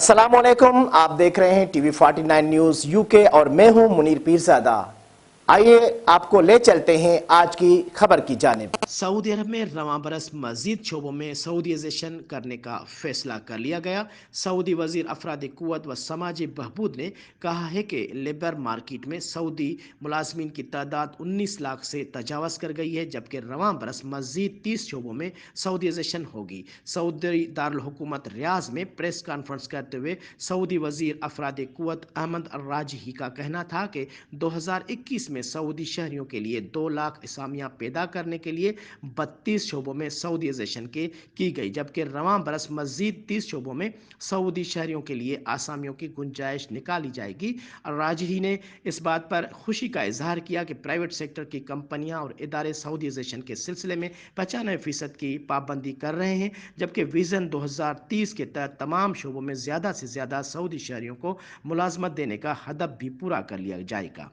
अस्सलाम वालेकुम। आप देख रहे हैं टीवी 49 न्यूज यूके और मैं हूं मुनीर पीरजादा। आइए आपको ले चलते हैं आज की खबर की जानिब। सऊदी अरब में रवां बरस मजीद शोबों में सऊदीज़ेशन करने का फैसला कर लिया गया। सऊदी वजीर अफराद कुव्वत व समाजी बहबूद ने कहा है कि लेबर मार्केट में सऊदी मुलाजमीन की तादाद 19 लाख से तजावज़ कर गई है, जबकि रवां बरस मजीद 30 शोबों में सऊदीज़ेशन होगी। सऊदी दारुल हुकूमत रियाज में प्रेस कॉन्फ्रेंस करते हुए सऊदी वजीर अफराद कुव्वत अहमद अर्राजही का कहना था कि 2021 में सऊदी शहरियों के लिए 2 लाख असामियाँ पैदा करने के लिए 32 शोबों में सऊदीज़ेशन की गई, जबकि रवां बरस मजीद 30 शोबों में सऊदी शहरियों के लिए आसामियों की गुंजाइश निकाली जाएगी। राजही ने इस बात पर खुशी का इजहार किया कि प्राइवेट सेक्टर की कंपनियां और इदारे सऊदीज़ेशन के सिलसिले में 95% की पाबंदी कर रहे हैं, जबकि विजन 2030 के तहत तमाम शोबों में ज़्यादा से ज़्यादा सऊदी शहरियों को मुलाजमत देने का हदफ भी पूरा कर लिया जाएगा।